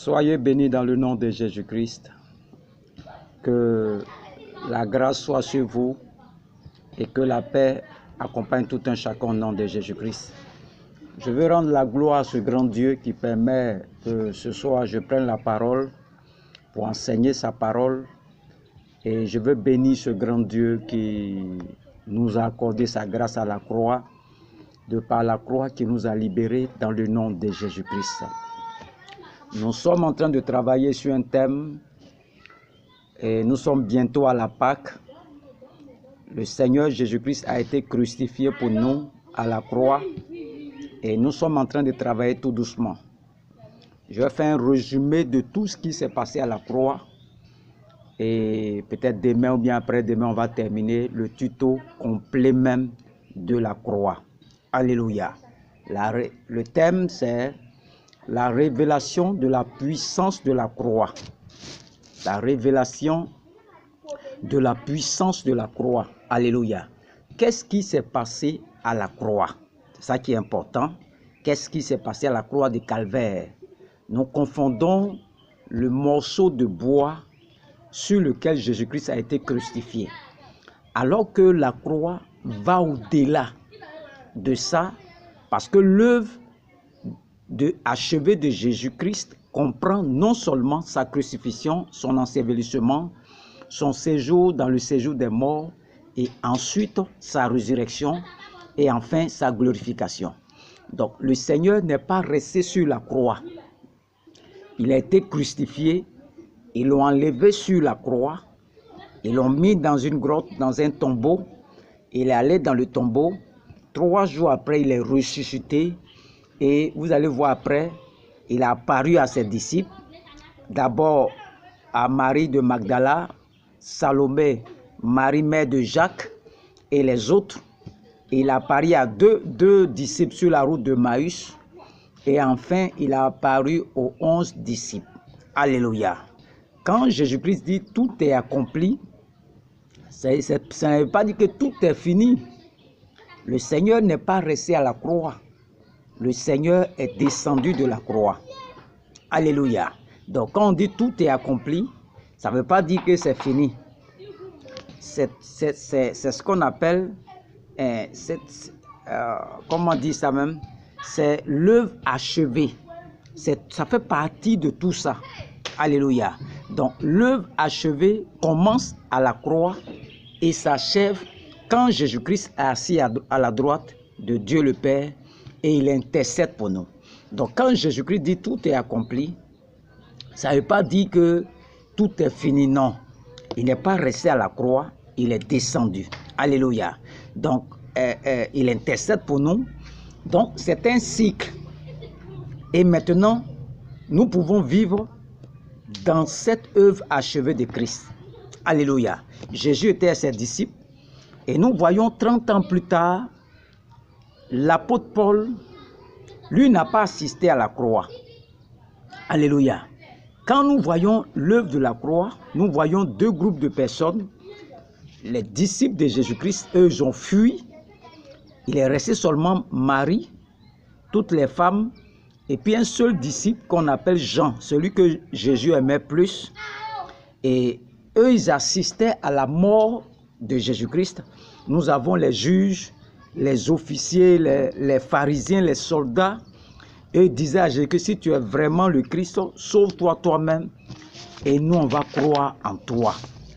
Soyez bénis dans le nom de Jésus-Christ. Que la grâce soit sur vous et que la paix accompagne tout un chacun au nom de Jésus-Christ. Je veux rendre la gloire à ce grand Dieu qui permet que ce soir je prenne la parole pour enseigner sa parole. Et je veux bénir ce grand Dieu qui nous a accordé sa grâce à la croix, de par la croix qui nous a libérés dans le nom de Jésus-Christ. Nous sommes en train de travailler sur un thème et nous sommes bientôt à la Pâque. Le Seigneur Jésus-Christ a été crucifié pour nous à la croix et nous sommes en train de travailler tout doucement. Je vais faire un résumé de tout ce qui s'est passé à la croix et peut-être demain ou bien après-demain on va terminer le tuto complet même de la croix. Alléluia. Le thème c'est la révélation de la puissance de la croix. La révélation de la puissance de la croix. Alléluia. Qu'est-ce qui s'est passé à la croix? C'est ça qui est important. Qu'est-ce qui s'est passé à la croix de Calvaire? Nous confondons le morceau de bois sur lequel Jésus-Christ a été crucifié. Alors que la croix va au-delà de ça, parce que l'œuvre achevée de Jésus-Christ comprend non seulement sa crucifixion, son ensevelissement, son séjour dans le séjour des morts, et ensuite sa résurrection, et enfin sa glorification. Donc le Seigneur n'est pas resté sur la croix. Il a été crucifié, ils l'ont enlevé sur la croix, ils l'ont mis dans une grotte, dans un tombeau, il est allé dans le tombeau, 3 jours après il est ressuscité, et vous allez voir après, il a apparu à ses disciples, d'abord à Marie de Magdala, Salomé, Marie mère de Jacques et les autres. Il a apparu à deux disciples sur la route de Maüs et enfin il a apparu aux 11 disciples. Alléluia. Quand Jésus-Christ dit tout est accompli, ça ne veut pas dire que tout est fini. Le Seigneur n'est pas resté à la croix. Le Seigneur est descendu de la croix. Alléluia. Donc quand on dit tout est accompli, ça ne veut pas dire que c'est fini. C'est ce qu'on appelle, comment on dit ça même, c'est l'œuvre achevée. Ça fait partie de tout ça. Alléluia. Donc l'œuvre achevée commence à la croix et s'achève quand Jésus-Christ est assis à la droite de Dieu le Père et il intercède pour nous. Donc quand Jésus-Christ dit tout est accompli, ça ne veut pas dire que tout est fini, non. Il n'est pas resté à la croix, il est descendu. Alléluia. Donc il intercède pour nous. Donc c'est un cycle. Et maintenant, nous pouvons vivre dans cette œuvre achevée de Christ. Alléluia. Jésus était à ses disciples et nous voyons 30 ans plus tard, l'apôtre Paul, lui n'a pas assisté à la croix. Alléluia. Quand nous voyons l'œuvre de la croix, nous voyons 2 groupes de personnes. Les disciples de Jésus-Christ, eux, ils ont fui. Il est resté seulement Marie, toutes les femmes, et puis un seul disciple qu'on appelle Jean, celui que Jésus aimait plus. Et eux, ils assistaient à la mort de Jésus-Christ. Nous avons les juges, les officiers, les pharisiens, les soldats. Eux disaient à Jésus que si tu es vraiment le Christ, sauve-toi toi-même et nous on va croire en toi.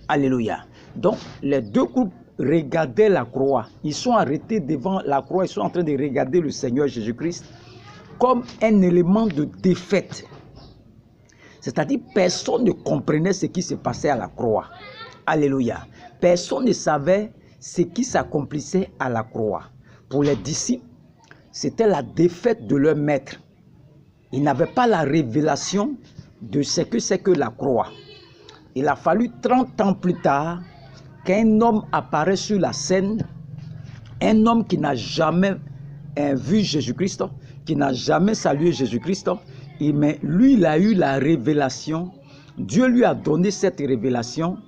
Alléluia. Donc les 2 groupes regardaient la croix. Ils sont arrêtés devant la croix. Ils sont en train de regarder le Seigneur Jésus-Christ comme un élément de défaite. C'est-à-dire personne ne comprenait ce qui se passait à la croix. Alléluia. Personne ne savait ce qui s'accomplissait à la croix. Pour les disciples, c'était la défaite de leur maître. Ils n'avaient pas la révélation de ce que c'est que la croix. Il a fallu 30 ans plus tard qu'un homme apparaît sur la scène, un homme qui n'a jamais vu Jésus-Christ, qui n'a jamais salué Jésus-Christ, mais lui, il a eu la révélation. Dieu lui a donné cette révélation.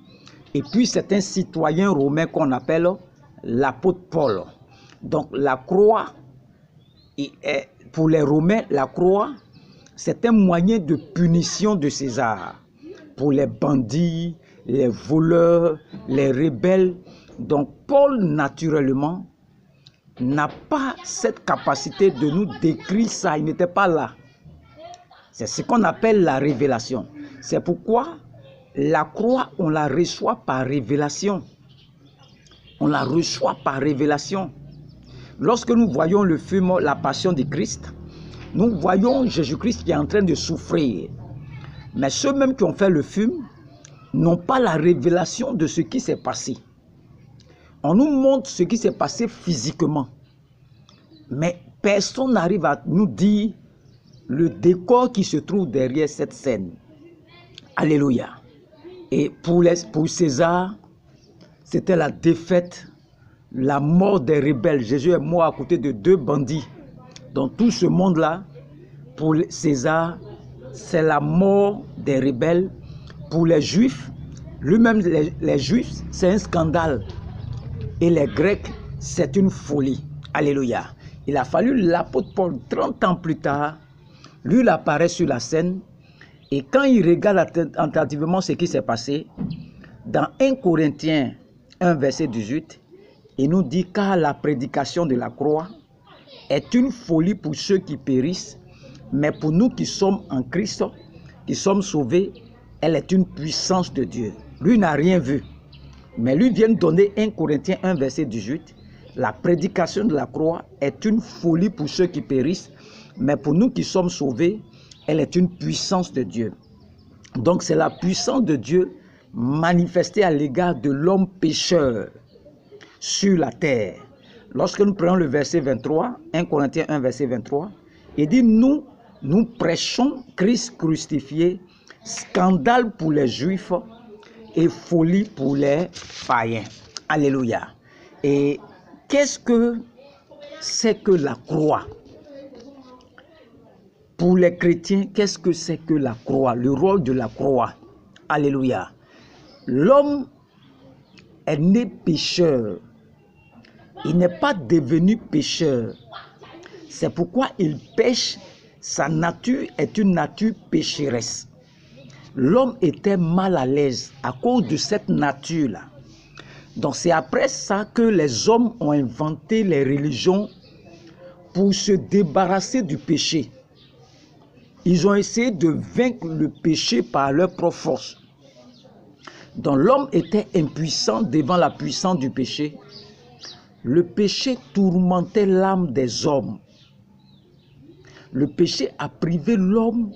Et puis, c'est un citoyen romain qu'on appelle l'apôtre Paul. Donc, la croix, pour les Romains, la croix, c'est un moyen de punition de César pour les bandits, les voleurs, les rebelles. Donc Paul, naturellement, n'a pas cette capacité de nous décrire ça. Il n'était pas là. C'est ce qu'on appelle la révélation. C'est pourquoi la croix, on la reçoit par révélation. On la reçoit par révélation. Lorsque nous voyons le film La Passion de Christ, nous voyons Jésus-Christ qui est en train de souffrir. Mais ceux-mêmes qui ont fait le film n'ont pas la révélation de ce qui s'est passé. On nous montre ce qui s'est passé physiquement. Mais personne n'arrive à nous dire le décor qui se trouve derrière cette scène. Alléluia. Et pour César, c'était la défaite, la mort des rebelles. Jésus est mort à côté de 2 bandits. Dans tout ce monde-là, pour César, c'est la mort des rebelles. Pour les Juifs, lui-même, les Juifs, c'est un scandale. Et les Grecs, c'est une folie. Alléluia. Il a fallu l'apôtre Paul, 30 ans plus tard, lui, il apparaît sur la scène. Et quand il regarde attentivement ce qui s'est passé, dans 1 Corinthiens 1, verset 18, il nous dit « Car la prédication de la croix est une folie pour ceux qui périssent, mais pour nous qui sommes en Christ, qui sommes sauvés, elle est une puissance de Dieu. » Lui n'a rien vu. Mais lui vient donner 1 Corinthiens 1, verset 18. La prédication de la croix est une folie pour ceux qui périssent, mais pour nous qui sommes sauvés, elle est une puissance de Dieu. Donc c'est la puissance de Dieu manifestée à l'égard de l'homme pécheur sur la terre. Lorsque nous prenons le verset 23, 1 Corinthiens 1, verset 23, il dit, nous prêchons Christ crucifié, scandale pour les Juifs et folie pour les païens. Alléluia. Et qu'est-ce que c'est que la croix? Pour les chrétiens, qu'est-ce que c'est que la croix? Le rôle de la croix. Alléluia. L'homme est né pécheur. Il n'est pas devenu pécheur. C'est pourquoi il pêche. Sa nature est une nature pécheresse. L'homme était mal à l'aise à cause de cette nature-là. Donc c'est après ça que les hommes ont inventé les religions pour se débarrasser du péché. Ils ont essayé de vaincre le péché par leur propre force. Donc l'homme était impuissant devant la puissance du péché. Le péché tourmentait l'âme des hommes. Le péché a privé l'homme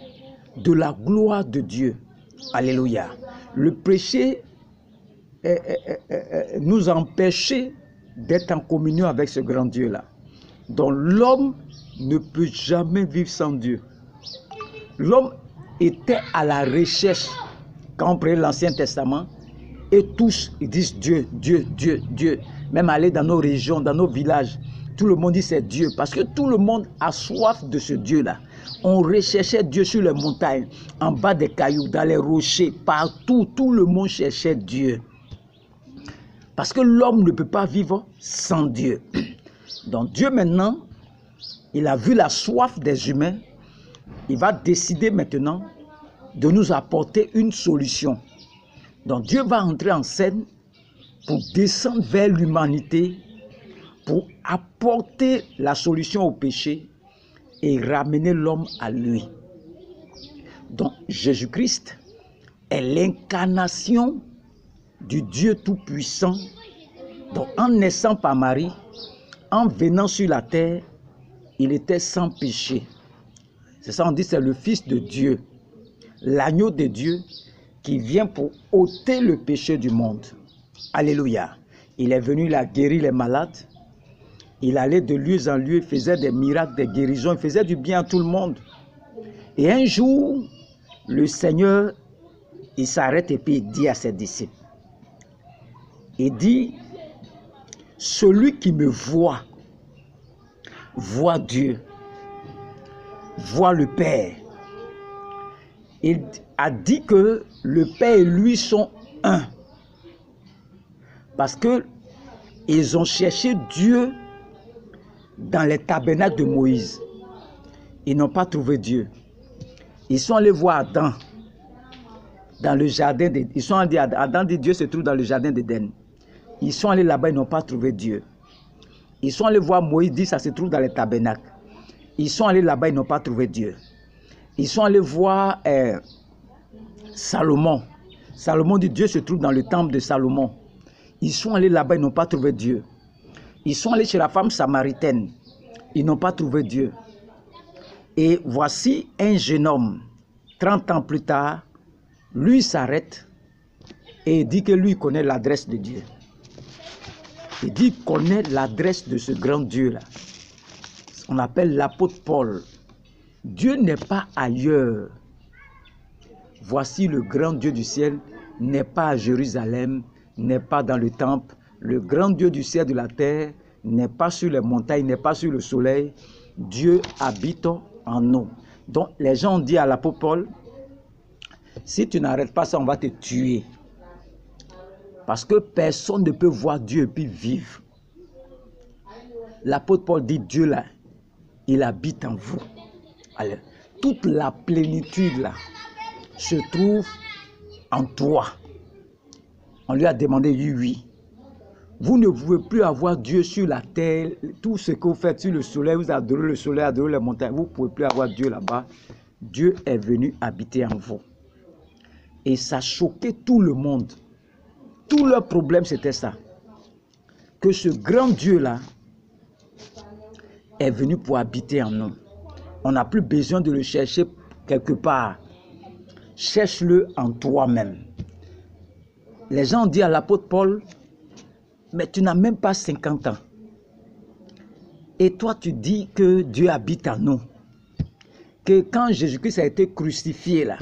de la gloire de Dieu. Alléluia. Le péché nous empêchait d'être en communion avec ce grand Dieu-là. Donc l'homme ne peut jamais vivre sans Dieu. L'homme était à la recherche, quand on prenait l'Ancien Testament, et tous ils disent Dieu, Dieu, Dieu, Dieu. Même aller dans nos régions, dans nos villages, tout le monde dit c'est Dieu, parce que tout le monde a soif de ce Dieu-là. On recherchait Dieu sur les montagnes, en bas des cailloux, dans les rochers, partout, tout le monde cherchait Dieu. Parce que l'homme ne peut pas vivre sans Dieu. Donc Dieu maintenant, il a vu la soif des humains. Il va décider maintenant de nous apporter une solution. Donc Dieu va entrer en scène pour descendre vers l'humanité, pour apporter la solution au péché et ramener l'homme à lui. Donc Jésus-Christ est l'incarnation du Dieu Tout-Puissant. Donc en naissant par Marie, en venant sur la terre, il était sans péché. C'est ça on dit, c'est le Fils de Dieu, l'agneau de Dieu qui vient pour ôter le péché du monde. Alléluia. Il est venu, il a guéri les malades. Il allait de lieu en lieu, il faisait des miracles, des guérisons, il faisait du bien à tout le monde. Et un jour, le Seigneur, il s'arrête et puis il dit à ses disciples, il dit, celui qui me voit, voit Dieu, voit le Père. Il a dit que le Père et lui sont un. Parce que ils ont cherché Dieu dans les tabernacles de Moïse. Ils n'ont pas trouvé Dieu. Ils sont allés voir Adam dans le jardin. Ils sont allés, Adam dit Dieu se trouve dans le jardin d'Éden. Ils sont allés là-bas, ils n'ont pas trouvé Dieu. Ils sont allés voir Moïse, dit ça se trouve dans les tabernacles. Ils sont allés là-bas, ils n'ont pas trouvé Dieu. Ils sont allés voir Salomon. Salomon dit Dieu se trouve dans le temple de Salomon. Ils sont allés là-bas, ils n'ont pas trouvé Dieu. Ils sont allés chez la femme samaritaine. Ils n'ont pas trouvé Dieu. Et voici un jeune homme, 30 ans plus tard, lui s'arrête et dit que lui connaît l'adresse de Dieu. Il dit qu'il connaît l'adresse de ce grand Dieu-là. On appelle l'apôtre Paul. Dieu n'est pas ailleurs. Voici le grand Dieu du ciel, n'est pas à Jérusalem, n'est pas dans le temple. Le grand Dieu du ciel et de la terre n'est pas sur les montagnes, n'est pas sur le soleil. Dieu habite en nous. Donc les gens ont dit à l'apôtre Paul, si tu n'arrêtes pas ça, on va te tuer. Parce que personne ne peut voir Dieu et puis vivre. L'apôtre Paul dit, Dieu là, il habite en vous. Alors, toute la plénitude là se trouve en toi. On lui a demandé, oui. Vous ne pouvez plus avoir Dieu sur la terre. Tout ce que vous faites sur le soleil, vous adorez le soleil, adorez les montagnes. Vous ne pouvez plus avoir Dieu là-bas. Dieu est venu habiter en vous. Et ça choquait tout le monde. Tout leur problème, c'était ça. Que ce grand Dieu-là est venu pour habiter en nous. On n'a plus besoin de le chercher quelque part. Cherche-le en toi-même. Les gens ont dit à l'apôtre Paul, mais tu n'as même pas 50 ans. Et toi, tu dis que Dieu habite en nous. Que quand Jésus-Christ a été crucifié là,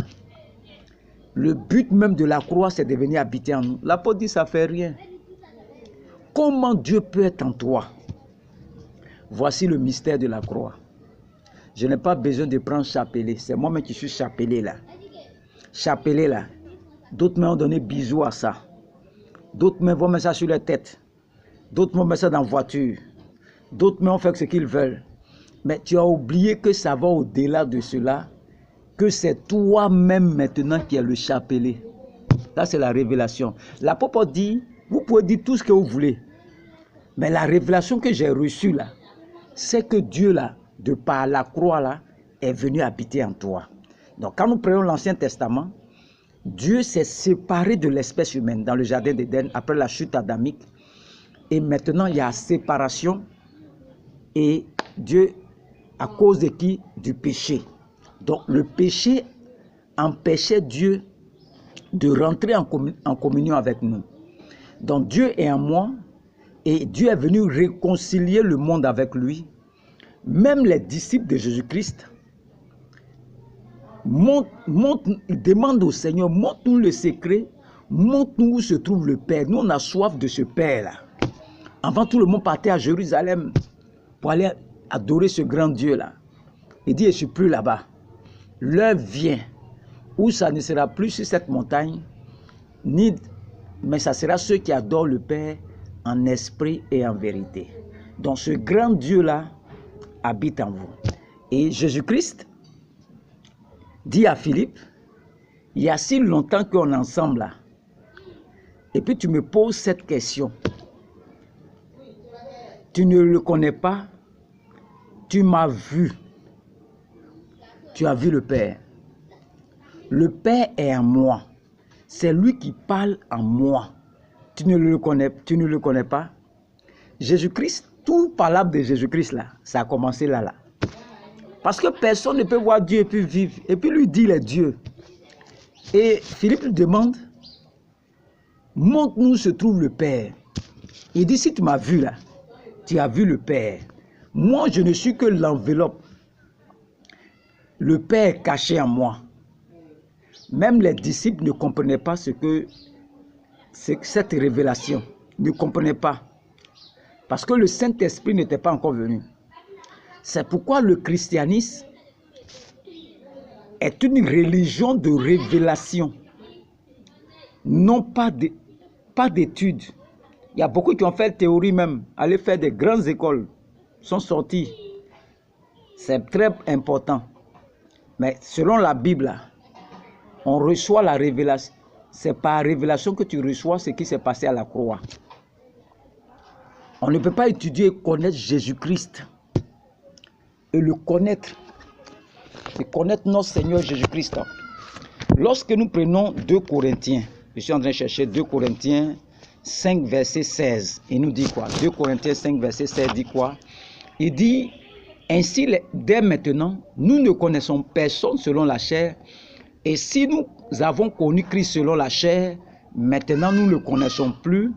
le but même de la croix, c'est de venir habiter en nous. L'apôtre dit, ça ne fait rien. Comment Dieu peut être en toi? Voici le mystère de la croix. Je n'ai pas besoin de prendre chapelet. C'est moi-même qui suis chapelet là. Chapelet là. D'autres mains ont donné bisous à ça. D'autres mains vont mettre ça sur leur tête. D'autres vont mettre ça dans la voiture. D'autres mains ont fait ce qu'ils veulent. Mais tu as oublié que ça va au-delà de cela. Que c'est toi-même maintenant qui es le chapelet. Là, c'est la révélation. L'apôtre dit, vous pouvez dire tout ce que vous voulez. Mais la révélation que j'ai reçue là, c'est que Dieu là, de par la croix là, est venu habiter en toi. Donc quand nous prenons l'Ancien Testament, Dieu s'est séparé de l'espèce humaine dans le jardin d'Éden après la chute adamique. Et maintenant, il y a séparation. Et Dieu, à cause de qui? Du péché. Donc le péché empêchait Dieu de rentrer en communion avec nous. Donc Dieu est en moi et Dieu est venu réconcilier le monde avec lui. Même les disciples de Jésus-Christ demandent au Seigneur, montre-nous le secret, montre-nous où se trouve le Père. Nous, on a soif de ce Père-là. Avant, tout le monde partait à Jérusalem pour aller adorer ce grand Dieu-là. Il dit, je ne suis plus là-bas. L'heure vient où ça ne sera plus sur cette montagne, mais ça sera ceux qui adorent le Père en esprit et en vérité. Donc ce grand Dieu-là habite en vous. Et Jésus-Christ dit à Philippe, il y a si longtemps qu'on est ensemble là, et puis tu me poses cette question. Tu ne le connais pas, tu m'as vu. Tu as vu le Père. Le Père est en moi. C'est lui qui parle en moi. Tu ne le connais pas. Jésus-Christ, tout parlable de Jésus-Christ là, ça a commencé là. Parce que personne ne peut voir Dieu et puis vivre. Et puis lui dit, il est Dieu. Et Philippe lui demande, montre-nous où se trouve le Père. Il dit, si tu m'as vu là, tu as vu le Père. Moi, je ne suis que l'enveloppe. Le Père est caché en moi. Même les disciples ne comprenaient pas ce que c'est cette révélation. Ne comprenaient pas. Parce que le Saint-Esprit n'était pas encore venu. C'est pourquoi le christianisme est une religion de révélation. Non pas d'études. Il y a beaucoup qui ont fait théorie même, aller faire des grandes écoles, sont sortis. C'est très important. Mais selon la Bible, on reçoit la révélation. C'est par révélation que tu reçois ce qui s'est passé à la croix. On ne peut pas étudier et connaître Jésus-Christ et le connaître. Et connaître notre Seigneur Jésus-Christ. Lorsque nous prenons 2 Corinthiens, je suis en train de chercher 2 Corinthiens 5, verset 16. Il nous dit quoi? 2 Corinthiens 5, verset 16 dit quoi? Il dit, ainsi, dès maintenant, nous ne connaissons personne selon la chair. Et si nous avons connu Christ selon la chair, maintenant nous ne le connaissons plus.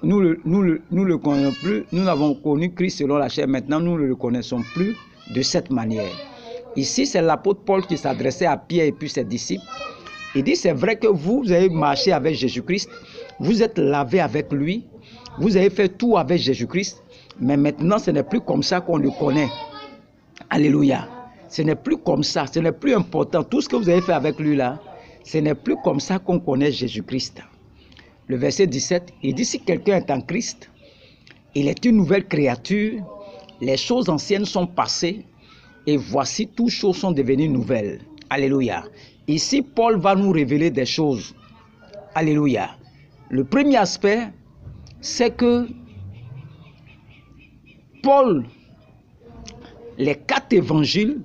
Nous le connaissons plus. Nous avons connu Christ selon la chair, maintenant nous ne le connaissons plus de cette manière. Ici, c'est l'apôtre Paul qui s'adressait à Pierre et puis ses disciples. Il dit, c'est vrai que vous avez marché avec Jésus-Christ, vous êtes lavé avec lui, vous avez fait tout avec Jésus-Christ, mais maintenant, ce n'est plus comme ça qu'on le connaît. Alléluia. Ce n'est plus comme ça, ce n'est plus important. Tout ce que vous avez fait avec lui là, ce n'est plus comme ça qu'on connaît Jésus-Christ. Le verset 17, il dit, si quelqu'un est en Christ, il est une nouvelle créature, les choses anciennes sont passées, et voici, toutes choses sont devenues nouvelles. Alléluia. Ici, Paul va nous révéler des choses. Alléluia. Le premier aspect, c'est que Paul, les 4 évangiles,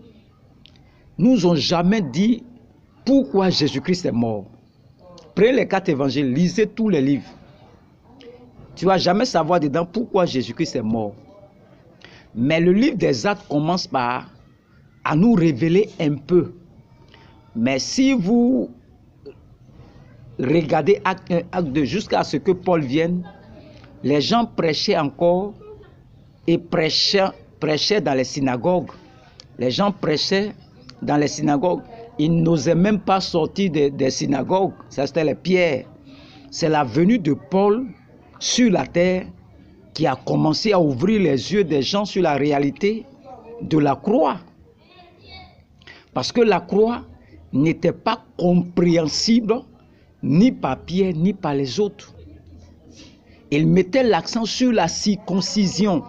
nous ont jamais dit pourquoi Jésus-Christ est mort. Prenez les 4 évangiles, lisez tous les livres. Tu ne vas jamais savoir dedans pourquoi Jésus-Christ est mort. Mais le livre des Actes commence par à nous révéler un peu. Mais si vous regardez acte 1, acte 2, jusqu'à ce que Paul vienne, les gens prêchaient encore et prêchaient dans les synagogues. Les gens prêchaient dans les synagogues. Ils n'osaient même pas sortir des synagogues. Ça, c'était les pierres. C'est la venue de Paul sur la terre qui a commencé à ouvrir les yeux des gens sur la réalité de la croix. Parce que la croix n'était pas compréhensible ni par Pierre ni par les autres. Il mettait l'accent sur la circoncision.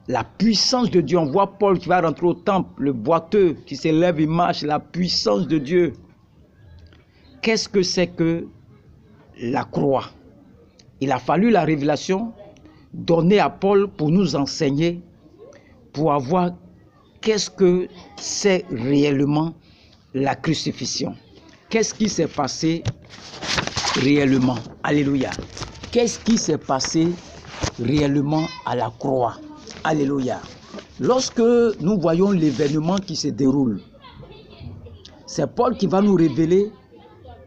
La puissance de Dieu. On voit Paul qui va rentrer au temple, le boiteux qui s'élève et marche, la puissance de Dieu. Qu'est-ce que c'est que la croix? Il a fallu la révélation donnée à Paul pour nous enseigner, pour avoir qu'est-ce que c'est réellement la crucifixion. Qu'est-ce qui s'est passé réellement? Alléluia. Qu'est-ce qui s'est passé réellement à la croix? Alléluia. Lorsque nous voyons l'événement qui se déroule, c'est Paul qui va nous révéler.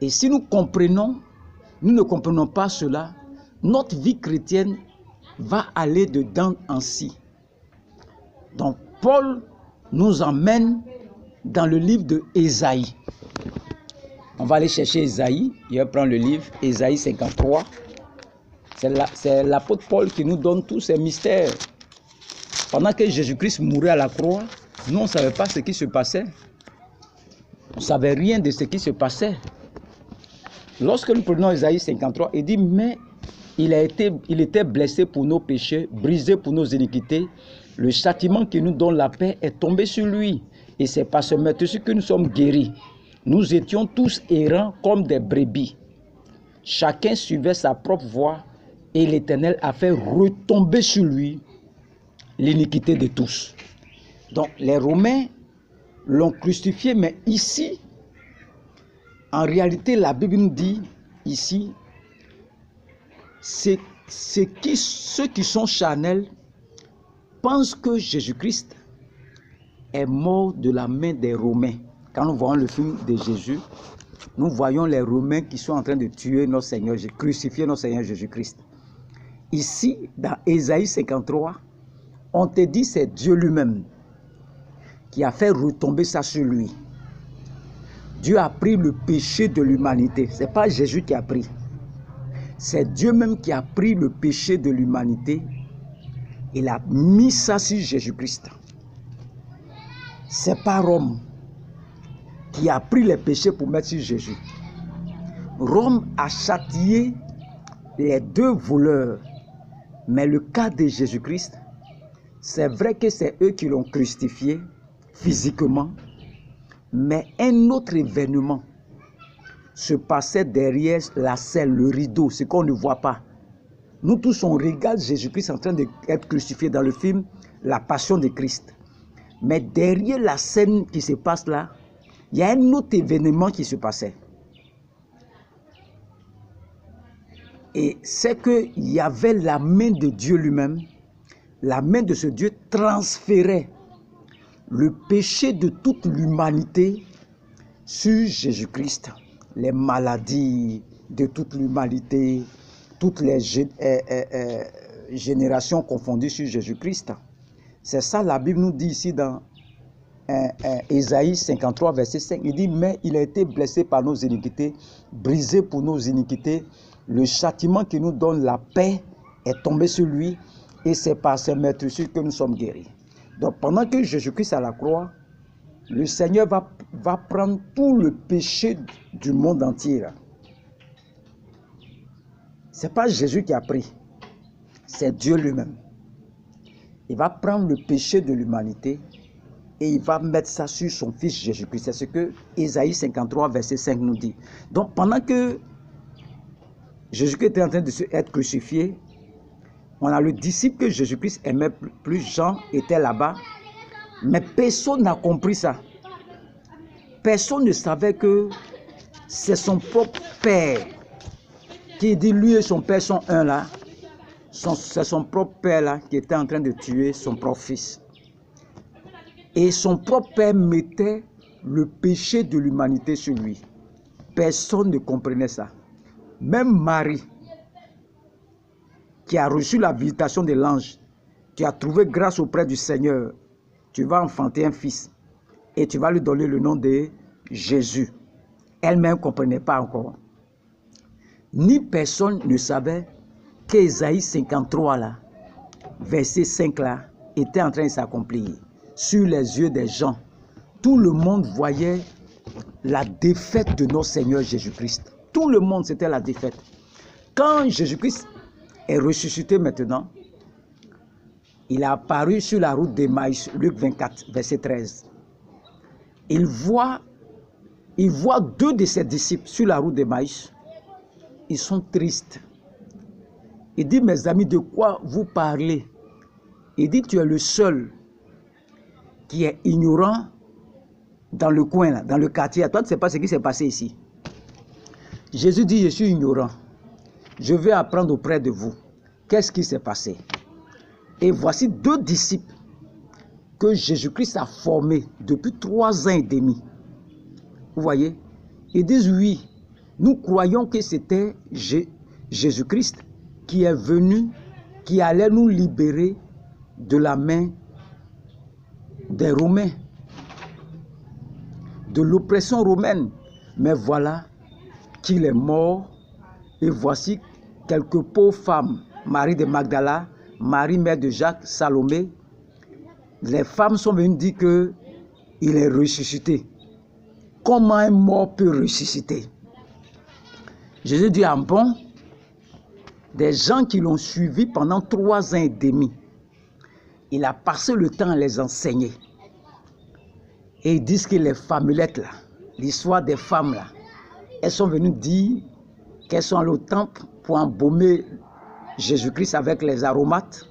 Et si nous comprenons, nous ne comprenons pas cela, notre vie chrétienne va aller de dents en scie. Donc Paul nous emmène dans le livre de Ésaïe. On va aller chercher Ésaïe. Je vais prendre le livre Ésaïe 53. C'est l'apôtre Paul qui nous donne tous ces mystères. Pendant que Jésus-Christ mourait à la croix, nous on ne savait pas ce qui se passait. On ne savait rien de ce qui se passait. Lorsque nous prenons Ésaïe 53, il dit, mais il était blessé pour nos péchés, brisé pour nos iniquités. Le châtiment qui nous donne la paix est tombé sur lui. Et c'est par ce meurtre que nous sommes guéris. Nous étions tous errants comme des brebis. Chacun suivait sa propre voie et l'Éternel a fait retomber sur lui l'iniquité de tous. Donc les Romains l'ont crucifié, mais ici, en réalité, la Bible nous dit ici, ceux qui sont charnels pensent que Jésus-Christ est mort de la main des Romains. Quand nous voyons le film de Jésus, nous voyons les Romains qui sont en train de tuer notre Seigneur, crucifier notre Seigneur Jésus-Christ. Ici, dans Ésaïe 53, on te dit c'est Dieu lui-même qui a fait retomber ça sur lui. Dieu a pris le péché de l'humanité. Ce n'est pas Jésus qui a pris. C'est Dieu même qui a pris le péché de l'humanité. Il a mis ça sur Jésus-Christ. C'est pas Rome qui a pris les péchés pour mettre sur Jésus. Rome a châtié les 2 voleurs. Mais le cas de Jésus-Christ, c'est vrai que c'est eux qui l'ont crucifié physiquement. Mais un autre événement se passait derrière la scène, le rideau, ce qu'on ne voit pas. Nous tous, on regarde Jésus-Christ en train d'être crucifié dans le film La Passion de Christ. Mais derrière la scène qui se passe là, il y a un autre événement qui se passait. Et c'est qu'il y avait la main de Dieu lui-même. La main de ce Dieu transférait le péché de toute l'humanité sur Jésus-Christ. Les maladies de toute l'humanité, toutes les générations confondues sur Jésus-Christ. C'est ça la Bible nous dit ici dans Ésaïe 53, verset 5. Il dit, mais il a été blessé par nos iniquités, brisé pour nos iniquités. Le châtiment qui nous donne la paix est tombé sur lui et c'est par ses meurtrissures que nous sommes guéris. Donc pendant que Jésus-Christ est à la croix, le Seigneur va prendre tout le péché du monde entier. Ce n'est pas Jésus qui a pris, c'est Dieu lui-même. Il va prendre le péché de l'humanité et il va mettre ça sur son fils Jésus-Christ. C'est ce que Ésaïe 53, verset 5 nous dit. Donc pendant que Jésus-Christ était en train d'être crucifié, on a le disciple que Jésus-Christ aimait plus, Jean était là-bas, mais personne n'a compris ça. Personne ne savait que c'est son propre père qui dit lui et son père sont un là. C'est son propre père là qui était en train de tuer son propre fils. Et son propre père mettait le péché de l'humanité sur lui. Personne ne comprenait ça. Même Marie, qui a reçu la visitation de l'ange, qui a trouvé grâce auprès du Seigneur, tu vas enfanter un fils et tu vas lui donner le nom de Jésus. Elle-même ne comprenait pas encore. Ni personne ne savait qu'Ésaïe 53, là, verset 5, là, était en train de s'accomplir. Sur les yeux des gens, tout le monde voyait la défaite de notre Seigneur Jésus-Christ. Tout le monde, c'était la défaite. Quand Jésus-Christ est ressuscité maintenant, il est apparu sur la route d'Emmaüs, Luc 24, verset 13. Il voit deux de ses disciples sur la route d'Emmaüs. Ils sont tristes. Il dit, mes amis, de quoi vous parlez? Il dit, tu es le seul qui est ignorant dans le coin, là, dans le quartier. Toi, tu ne sais pas ce qui s'est passé ici. Jésus dit, je suis ignorant. Je vais apprendre auprès de vous. Qu'est-ce qui s'est passé? Et voici deux disciples que Jésus-Christ a formés depuis 3 ans et demi. Vous voyez? Ils disent, oui, nous croyons que c'était Jésus-Christ qui est venu, qui allait nous libérer de la main des Romains, de l'oppression romaine. Mais voilà qu'il est mort et voici quelques pauvres femmes, Marie de Magdala, Marie mère de Jacques, Salomé. Les femmes sont venues dire qu'il est ressuscité. Comment un mort peut ressusciter? Jésus dit, ah bon? Des gens qui l'ont suivi pendant 3 ans et demi. Il a passé le temps à les enseigner. Et ils disent que les femmellettes là, l'histoire des femmes là, elles sont venues dire qu'elles sont allées au temple pour embaumer Jésus-Christ avec les aromates.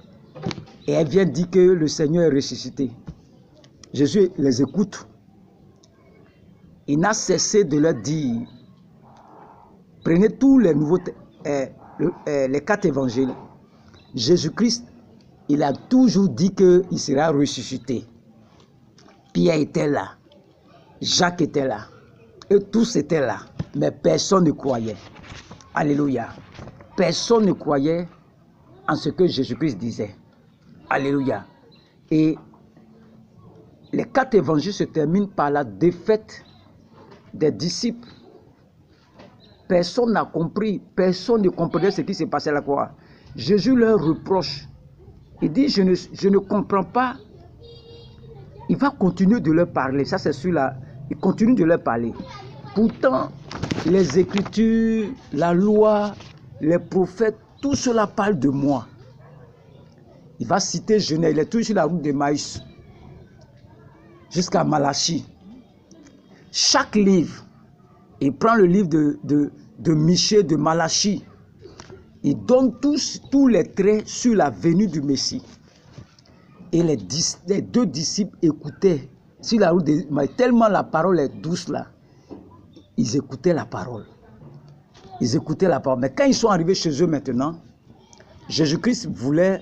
Et elles viennent dire que le Seigneur est ressuscité. Jésus les écoute. Il n'a cessé de leur dire, prenez tous les nouveaux, les 4 évangiles. Jésus-Christ, il a toujours dit qu'il sera ressuscité. Pierre était là, Jacques était là, et tous étaient là, mais personne ne croyait. Alléluia. Personne ne croyait en ce que Jésus-Christ disait. Alléluia. Et les 4 évangiles se terminent par la défaite des disciples. Personne n'a compris, personne ne comprenait ce qui s'est passé à la croix. Jésus leur reproche. Il dit, je ne comprends pas. Il va continuer de leur parler. Ça, c'est sur la... Il continue de leur parler. Pourtant, les Écritures, la loi, les prophètes, tout cela parle de moi. Il va citer Genèse. Il est toujours sur la route d'Emmaüs jusqu'à Malachie. chaque livre, il prend le livre de Michée, de Malachie, il donne tous les traits sur la venue du Messie. Et les 2 disciples écoutaient sur la route, mais tellement la parole est douce là, ils écoutaient la parole. Ils écoutaient la parole. Mais quand ils sont arrivés chez eux maintenant, Jésus-Christ voulait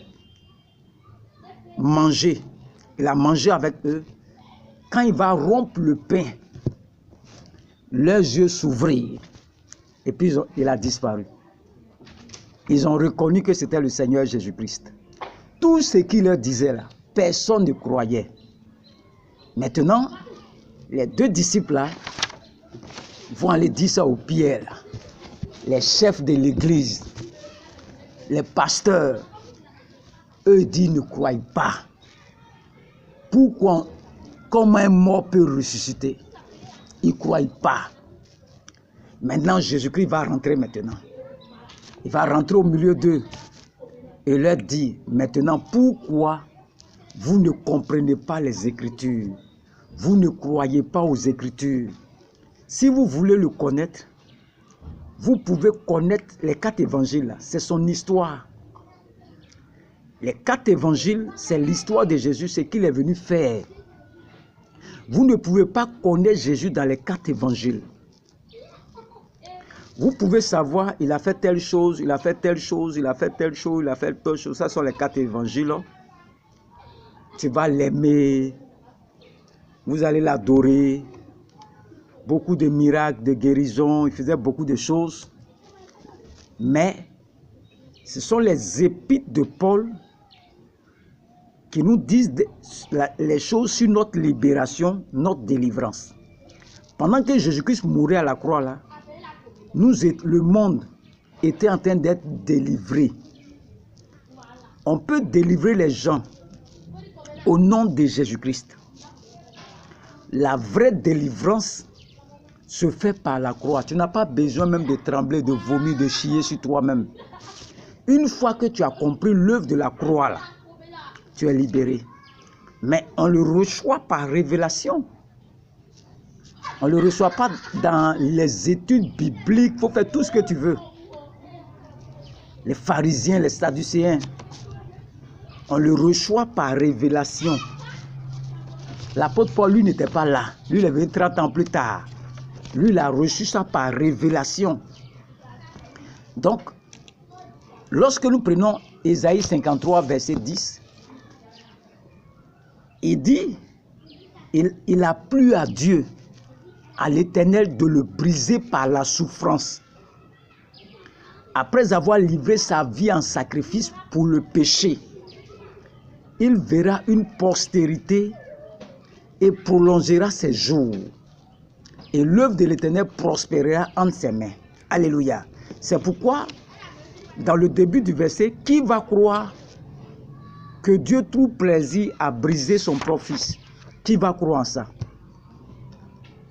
manger. Il a mangé avec eux. Quand il va rompre le pain, leurs yeux s'ouvrirent. Et puis il a disparu. Ils ont reconnu que c'était le Seigneur Jésus-Christ. Tout ce qu'il leur disait là, personne ne croyait. Maintenant, les 2 disciples là vont aller dire ça aux Pierre, là. Les chefs de l'église, les pasteurs, eux disent ne croient pas. Pourquoi? Comment un mort peut ressusciter? Ils ne croient pas. Maintenant, Jésus-Christ va rentrer maintenant. Il va rentrer au milieu d'eux et leur dit, maintenant, pourquoi vous ne comprenez pas les Écritures? Vous ne croyez pas aux Écritures. Si vous voulez le connaître, vous pouvez connaître les 4 évangiles. C'est son histoire. Les 4 évangiles, c'est l'histoire de Jésus, ce qu'il est venu faire. Vous ne pouvez pas connaître Jésus dans les 4 évangiles. Vous pouvez savoir, il a fait telle chose, il a fait telle chose, il a fait telle chose, il a fait telle chose. Ça sont les 4 évangiles. Tu vas l'aimer. Vous allez l'adorer. Beaucoup de miracles, de guérisons. Il faisait beaucoup de choses. Mais ce sont les épîtres de Paul qui nous disent les choses sur notre libération, notre délivrance. Pendant que Jésus-Christ mourait à la croix, là, le monde était en train d'être délivré. On peut délivrer les gens au nom de Jésus-Christ. La vraie délivrance se fait par la croix. Tu n'as pas besoin même de trembler, de vomir, de chier sur toi-même. Une fois que tu as compris l'œuvre de la croix, là, tu es libéré. Mais on le reçoit par révélation. On ne le reçoit pas dans les études bibliques. Il faut faire tout ce que tu veux. Les pharisiens, les sadducéens, on le reçoit par révélation. L'apôtre Paul, lui, n'était pas là. Lui, il est venu 30 ans plus tard. Lui, il a reçu ça par révélation. Donc, lorsque nous prenons Ésaïe 53, verset 10, il dit, il a plu à Dieu, à l'Éternel, de le briser par la souffrance. Après avoir livré sa vie en sacrifice pour le péché, il verra une postérité et prolongera ses jours. Et l'œuvre de l'Éternel prospérera entre ses mains. Alléluia. C'est pourquoi, dans le début du verset, qui va croire que Dieu trouve plaisir à briser son propre fils? Qui va croire en ça?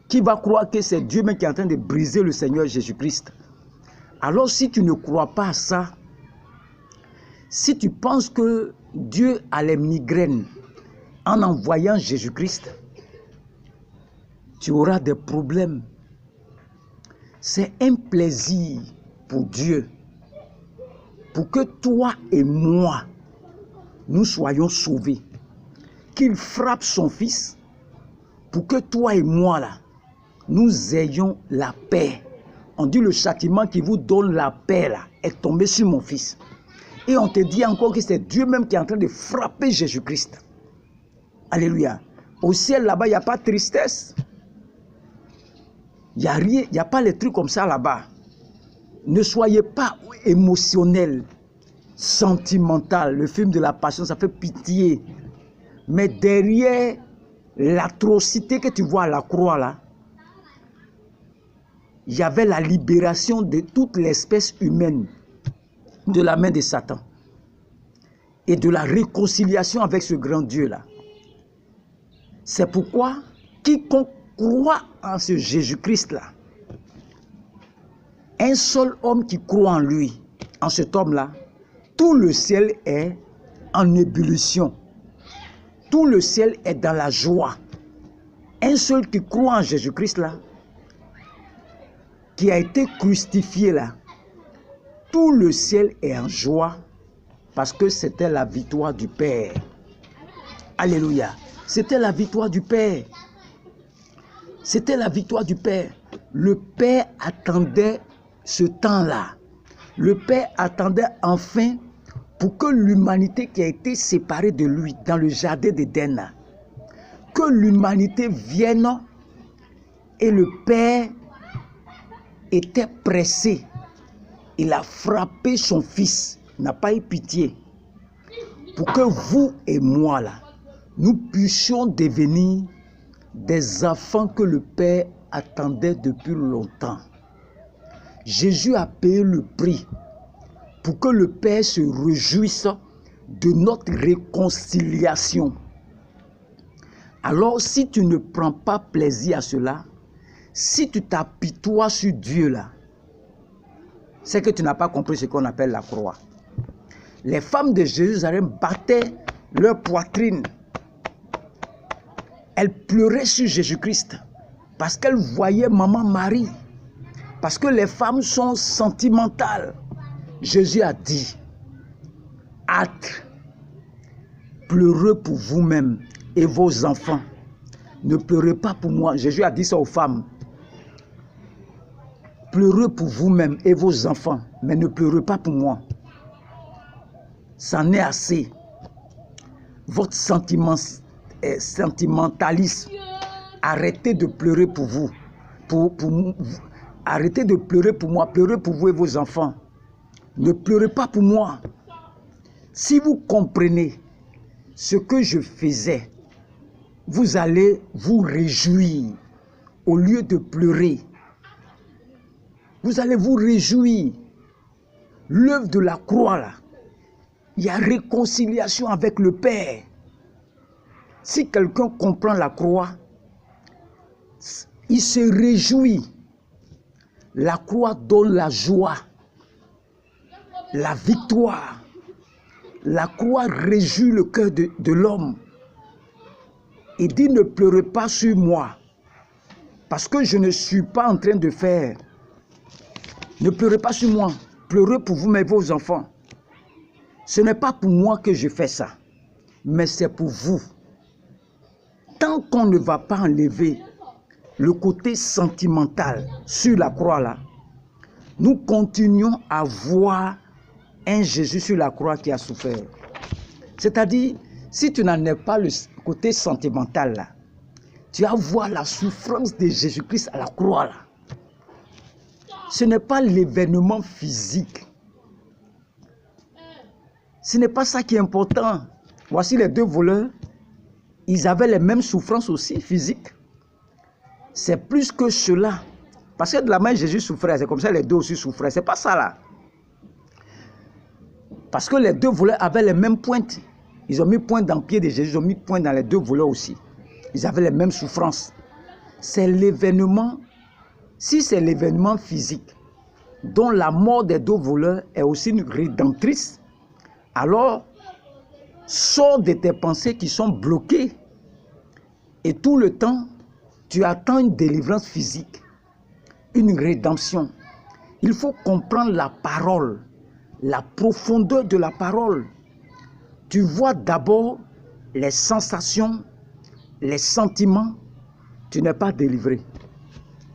Qui va croire que c'est Dieu même qui est en train de briser le Seigneur Jésus-Christ? Alors si tu ne crois pas à ça, si tu penses que Dieu a les migraines en envoyant Jésus-Christ, tu auras des problèmes. C'est un plaisir pour Dieu, pour que toi et moi, nous soyons sauvés. Qu'il frappe son fils, pour que toi et moi, là, nous ayons la paix. On dit le châtiment qui vous donne la paix, là, est tombé sur mon fils. Et on te dit encore que c'est Dieu même qui est en train de frapper Jésus-Christ. Alléluia. Au ciel, là-bas, il n'y a pas de tristesse. Il n'y a rien, il n'y a pas les trucs comme ça là-bas. Ne soyez pas émotionnel, sentimental. Le film de la Passion, ça fait pitié. Mais derrière l'atrocité que tu vois à la croix là, il y avait la libération de toute l'espèce humaine de la main de Satan et de la réconciliation avec ce grand Dieu là. C'est pourquoi quiconque croit en ce Jésus-Christ là, un seul homme qui croit en lui, en cet homme là, tout le ciel est en ébullition. Tout le ciel est dans la joie. Un seul qui croit en Jésus-Christ là, qui a été crucifié là, tout le ciel est en joie parce que c'était la victoire du Père. Alléluia. C'était la victoire du Père. C'était la victoire du Père. Le Père attendait ce temps-là. Le Père attendait enfin pour que l'humanité qui a été séparée de lui dans le jardin d'Éden, que l'humanité vienne, et le Père était pressé. Il a frappé son fils, n'a pas eu pitié, pour que vous et moi là, nous puissions devenir des enfants que le Père attendait depuis longtemps. Jésus a payé le prix pour que le Père se réjouisse de notre réconciliation. Alors, si tu ne prends pas plaisir à cela, si tu t'apitoies sur Dieu là, c'est que tu n'as pas compris ce qu'on appelle la croix. Les femmes de Jérusalem battaient leur poitrine. Elles pleuraient sur Jésus-Christ parce qu'elles voyaient maman Marie. Parce que les femmes sont sentimentales. Jésus a dit, hâte, pleurez pour vous-même et vos enfants. Ne pleurez pas pour moi. Jésus a dit ça aux femmes. Pleurez pour vous-même et vos enfants, mais ne pleurez pas pour moi. C'en est assez. Votre sentimentalisme, arrêtez de pleurer pour vous. Arrêtez de pleurer pour moi, pleurez pour vous et vos enfants. Ne pleurez pas pour moi. Si vous comprenez ce que je faisais, vous allez vous réjouir au lieu de pleurer. Vous allez vous réjouir. L'œuvre de la croix, là, il y a réconciliation avec le Père. Si quelqu'un comprend la croix, il se réjouit. La croix donne la joie, la victoire. La croix réjouit le cœur de l'homme. Il dit, ne pleurez pas sur moi, parce que je ne suis pas en train de faire. Ne pleurez pas sur moi, pleurez pour vous et vos enfants. Ce n'est pas pour moi que je fais ça, mais c'est pour vous. Tant qu'on ne va pas enlever le côté sentimental sur la croix là, nous continuons à voir un Jésus sur la croix qui a souffert. C'est-à-dire, si tu n'en es pas le côté sentimental là, tu vas voir la souffrance de Jésus-Christ à la croix là. Ce n'est pas l'événement physique. Ce n'est pas ça qui est important. Voici les deux voleurs. Ils avaient les mêmes souffrances aussi physiques. C'est plus que cela. Parce que de la main Jésus souffrait, c'est comme ça les deux aussi souffraient. C'est pas ça là. Parce que les deux voleurs avaient les mêmes pointes. Ils ont mis pointe dans le pied de Jésus, ils ont mis pointe dans les deux voleurs aussi. Ils avaient les mêmes souffrances. C'est l'événement. Si c'est l'événement physique, dont la mort des deux voleurs est aussi une rédemptrice, alors sors de tes pensées qui sont bloquées et tout le temps, tu attends une délivrance physique, une rédemption. Il faut comprendre la parole, la profondeur de la parole. Tu vois d'abord les sensations, les sentiments, tu n'es pas délivré.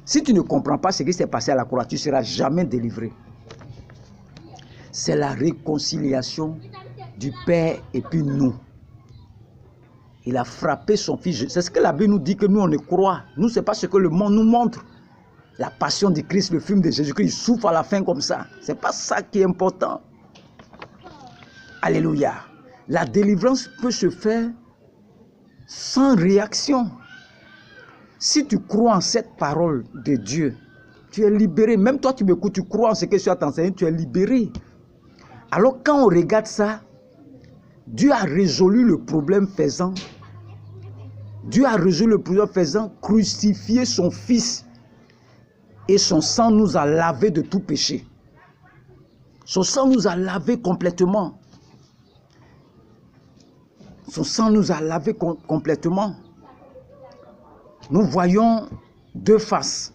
Si tu ne comprends pas ce qui s'est passé à la croix, tu ne seras jamais délivré. C'est la réconciliation du Père et puis nous. Il a frappé son fils. C'est ce que la Bible nous dit, que nous on ne croit. Nous, ce n'est pas ce que le monde nous montre. La passion de Christ, le film de Jésus-Christ, il souffre à la fin comme ça. Ce n'est pas ça qui est important. Alléluia. La délivrance peut se faire sans réaction. Si tu crois en cette parole de Dieu, tu es libéré. Même toi, tu m'écoutes, tu crois en ce que tu as enseigné, tu es libéré. Alors quand on regarde ça, Dieu a résolu le problème faisant. Dieu a résolu le problème faisant crucifier son fils. Et son sang nous a lavé de tout péché. Son sang nous a lavé complètement. Son sang nous a lavé complètement. nous voyons deux faces.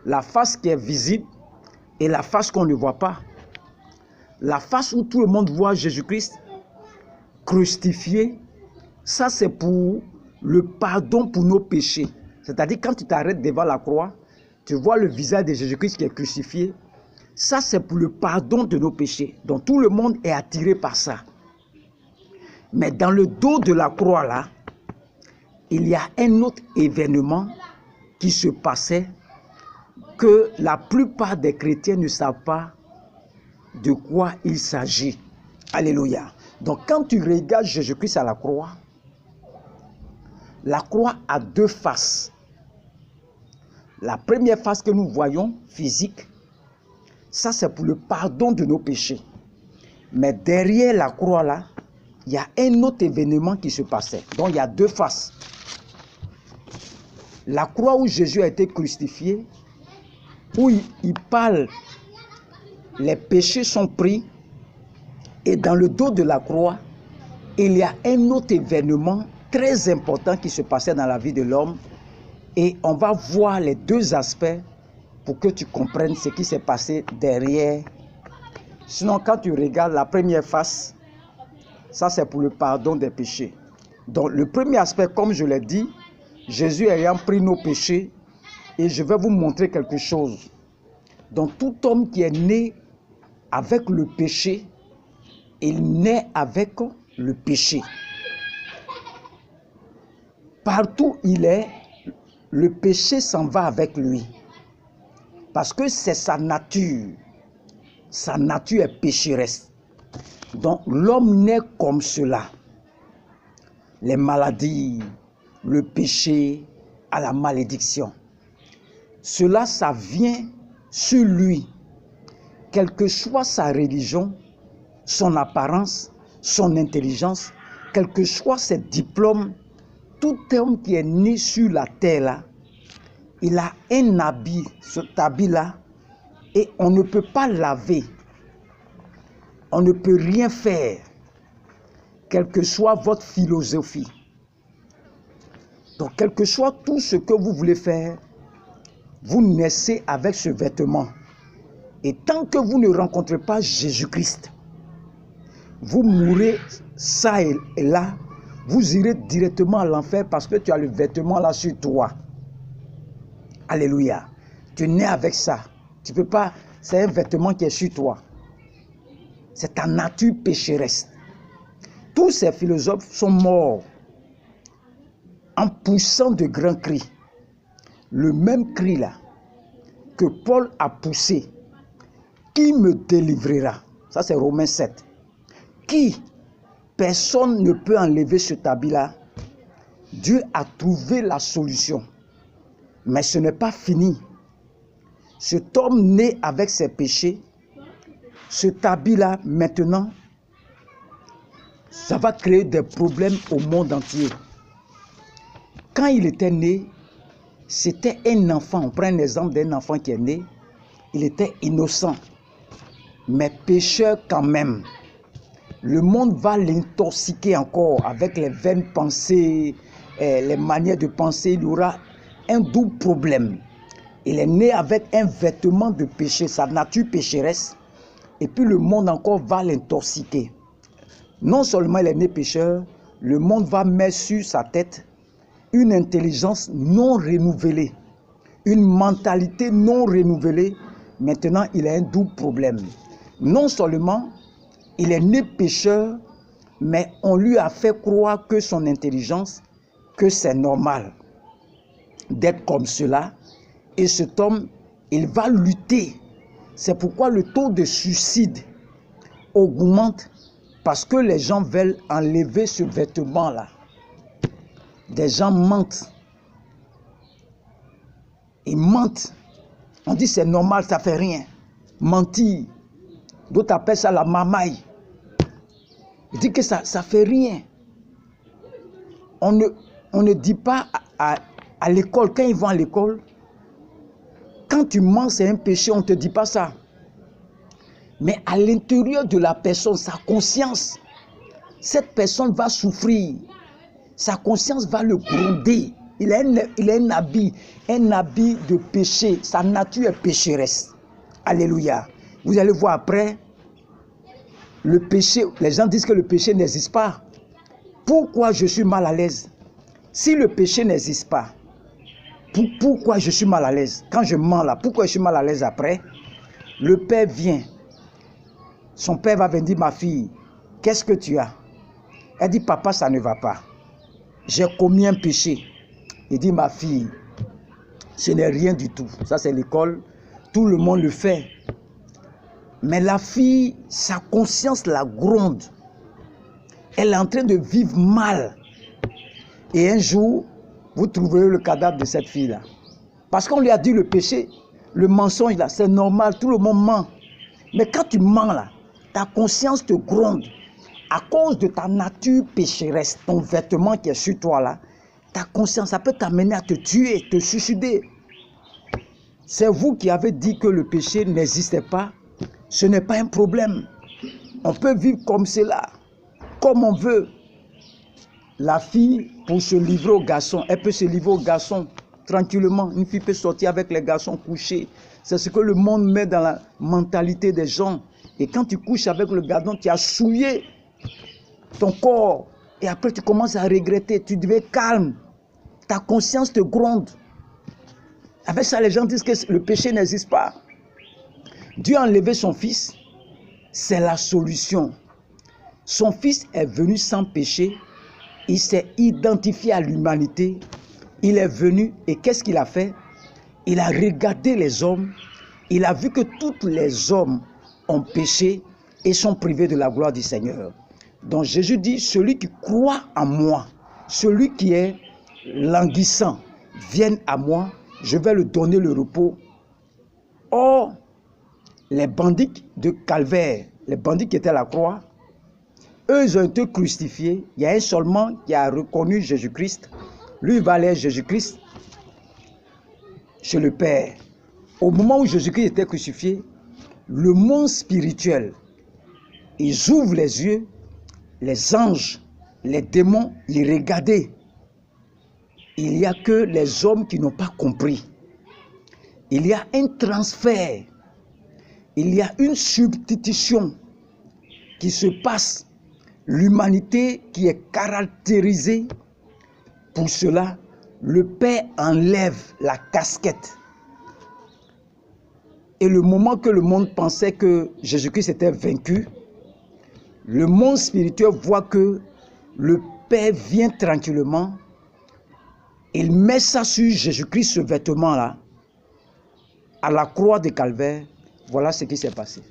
La face qui est visible et la face qu'on ne voit pas. La face où tout le monde voit Jésus-Christ crucifié, ça c'est pour le pardon pour nos péchés. C'est-à-dire quand tu t'arrêtes devant la croix, tu vois le visage de Jésus-Christ qui est crucifié. Ça c'est pour le pardon de nos péchés. Donc tout le monde est attiré par ça. Mais dans le dos de la croix là, il y a un autre événement qui se passait que la plupart des chrétiens ne savent pas de quoi il s'agit. Alléluia. Donc quand tu regardes Jésus-Christ à la croix a deux faces. La première face que nous voyons, physique, ça c'est pour le pardon de nos péchés. Mais derrière la croix là, il y a un autre événement qui se passait. Donc il y a deux faces. La croix où Jésus a été crucifié, où il parle, les péchés sont pris, et dans le dos de la croix, il y a un autre événement très important qui se passait dans la vie de l'homme, et on va voir les deux aspects pour que tu comprennes ce qui s'est passé derrière. Sinon, quand tu regardes la première face, ça c'est pour le pardon des péchés. Donc le premier aspect, comme je l'ai dit, Jésus ayant pris nos péchés, et je vais vous montrer quelque chose. Donc tout homme qui est né avec le péché, il naît avec le péché. Partout il est, le péché s'en va avec lui. Parce que c'est sa nature. Sa nature est pécheresse. Donc l'homme naît comme cela. Les maladies, le péché, à la malédiction. Cela, ça vient sur lui. Quelle que soit sa religion, son apparence, son intelligence, quel que soit ses diplômes, tout homme qui est né sur la terre là, il a un habit, cet habit là, et on ne peut pas laver. On ne peut rien faire, quelle que soit votre philosophie. Donc, quel que soit tout ce que vous voulez faire, vous naissez avec ce vêtement. Et tant que vous ne rencontrez pas Jésus-Christ, vous mourrez ça et là, vous irez directement à l'enfer parce que tu as le vêtement là sur toi. Alléluia. Tu nais avec ça. Tu peux pas, c'est un vêtement qui est sur toi. C'est ta nature pécheresse. Tous ces philosophes sont morts en poussant de grands cris. Le même cri là que Paul a poussé. Qui me délivrera? Ça c'est Romains 7. Qui? Personne ne peut enlever ce habit là. Dieu a trouvé la solution. Mais ce n'est pas fini. Cet homme né avec ses péchés, cet habit là maintenant, ça va créer des problèmes au monde entier. Quand il était né, c'était un enfant. On prend un exemple d'un enfant qui est né. Il était innocent, mais pécheur quand même. Le monde va l'intoxiquer encore avec les vaines pensées, les manières de penser. Il y aura un double problème. Il est né avec un vêtement de péché, sa nature pécheresse, et puis le monde encore va l'intoxiquer. Non seulement il est né pécheur, le monde va mettre sur sa tête une intelligence non renouvelée, une mentalité non renouvelée. Maintenant, il a un double problème. Non seulement il est né pécheur, mais on lui a fait croire que son intelligence, que c'est normal d'être comme cela. Et cet homme, il va lutter. C'est pourquoi le taux de suicide augmente, parce que les gens veulent enlever ce vêtement-là. Des gens mentent. Ils mentent. On dit c'est normal, ça fait rien. Mentir. D'autres appellent ça la mamaille. Ils disent que ça fait rien. On ne dit pas à l'école, quand ils vont à l'école, quand tu mens, c'est un péché, on ne te dit pas ça. Mais à l'intérieur de la personne, sa conscience, cette personne va souffrir. Sa conscience va le gronder. Il a un habit de péché. Sa nature est pécheresse. Alléluia. Vous allez voir après, le péché, les gens disent que le péché n'existe pas. Pourquoi je suis mal à l'aise? Si le péché n'existe pas, pourquoi je suis mal à l'aise? Quand je mens là, pourquoi je suis mal à l'aise après? Le père vient. Son père va venir dire, ma fille, qu'est-ce que tu as? Elle dit, papa, ça ne va pas. J'ai commis un péché. Il dit, ma fille, ce n'est rien du tout. Ça, c'est l'école. Tout le monde le fait. Mais la fille, sa conscience la gronde. Elle est en train de vivre mal. Et un jour, vous trouverez le cadavre de cette fille-là. Parce qu'on lui a dit le péché, le mensonge, là, c'est normal, tout le monde ment. Mais quand tu mens, là, ta conscience te gronde. À cause de ta nature pécheresse, ton vêtement qui est sur toi, là, ta conscience, ça peut t'amener à te tuer, te suicider. C'est vous qui avez dit que le péché n'existait pas. Ce n'est pas un problème. On peut vivre comme cela, comme on veut. La fille, pour se livrer au garçon, elle peut se livrer au garçon tranquillement. Une fille peut sortir avec les garçons couchés. C'est ce que le monde met dans la mentalité des gens. Et quand tu couches avec le garçon, tu as souillé ton corps. Et après, tu commences à regretter. Tu deviens calme. Ta conscience te gronde. Avec ça, les gens disent que le péché n'existe pas. Dieu a enlevé son fils. C'est la solution. Son fils est venu sans péché. Il s'est identifié à l'humanité. Il est venu et qu'est-ce qu'il a fait? Il a regardé les hommes. Il a vu que tous les hommes ont péché et sont privés de la gloire du Seigneur. Donc Jésus dit, celui qui croit en moi, celui qui est languissant, vienne à moi, je vais lui donner le repos. Or, les bandits de Calvaire, les bandits qui étaient à la croix, eux, ils ont été crucifiés. Il y a un seulement qui a reconnu Jésus-Christ. Lui, il va aller à Jésus-Christ chez le Père. Au moment où Jésus-Christ était crucifié, le monde spirituel, ils ouvrent les yeux, les anges, les démons, ils regardaient. Il n'y a que les hommes qui n'ont pas compris. Il y a un transfert. Il y a une substitution qui se passe. L'humanité qui est caractérisée. Pour cela, le Père enlève la casquette. Et le moment que le monde pensait que Jésus-Christ était vaincu, le monde spirituel voit que le Père vient tranquillement. Il met ça sur Jésus-Christ, ce vêtement-là, à la croix de Calvaire. Voilà ce qui s'est passé.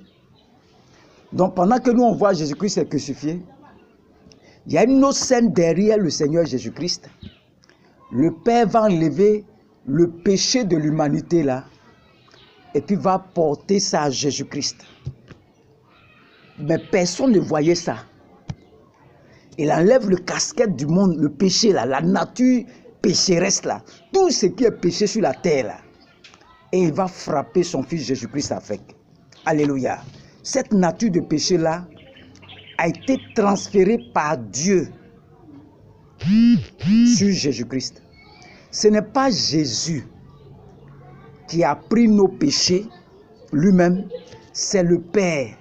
Donc pendant que nous on voit Jésus-Christ est crucifié, il y a une autre scène derrière le Seigneur Jésus-Christ. Le Père va enlever le péché de l'humanité là, et puis va porter ça à Jésus-Christ. Mais personne ne voyait ça. Il enlève le casquette du monde, le péché là, la nature pécheresse là, tout ce qui est péché sur la terre là. Et il va frapper son fils Jésus-Christ avec. Alléluia. Cette nature de péché là a été transférée par Dieu sur Jésus-Christ. Ce n'est pas Jésus qui a pris nos péchés lui-même, c'est le Père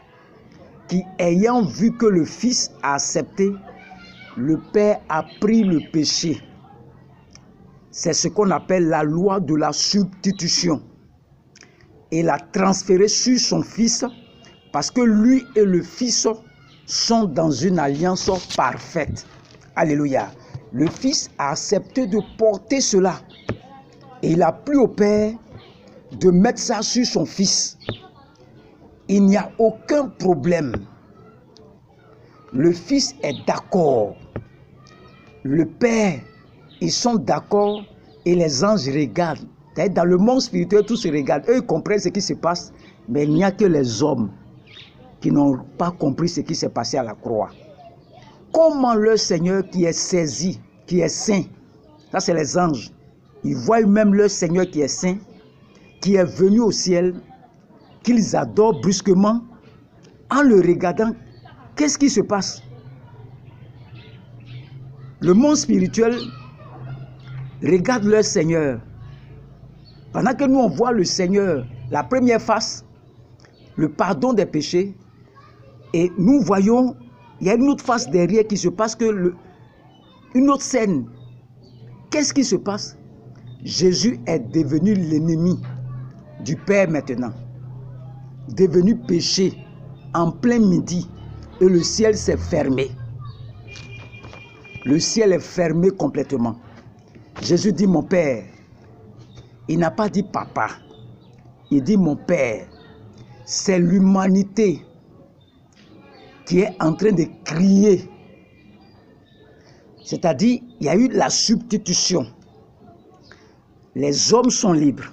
qui, ayant vu que le Fils a accepté, le Père a pris le péché. C'est ce qu'on appelle la loi de la substitution. Et l'a transféré sur son Fils parce que lui et le Fils sont dans une alliance parfaite. Alléluia. Le Fils a accepté de porter cela. Et il a plu au Père de mettre ça sur son Fils. Il n'y a aucun problème. Le Fils est d'accord. Le Père, ils sont d'accord et les anges regardent. Dans le monde spirituel, tous se regardent. Eux, ils comprennent ce qui se passe, mais il n'y a que les hommes qui n'ont pas compris ce qui s'est passé à la croix. Comment le Seigneur qui est saisi, qui est saint, ça c'est les anges, ils voient même le Seigneur qui est saint, qui est venu au ciel, qu'ils adorent brusquement, en le regardant, qu'est-ce qui se passe? Le monde spirituel, regardent leur Seigneur. Pendant que nous, on voit le Seigneur, la première face, le pardon des péchés, et nous voyons, il y a une autre face derrière qui se passe, une autre scène. Qu'est-ce qui se passe? Jésus est devenu l'ennemi du Père maintenant, devenu péché en plein midi, et le ciel s'est fermé. Le ciel est fermé complètement. Jésus dit mon Père. Il n'a pas dit papa. Il dit mon Père. C'est l'humanité qui est en train de crier. C'est-à-dire, il y a eu la substitution. Les hommes sont libres.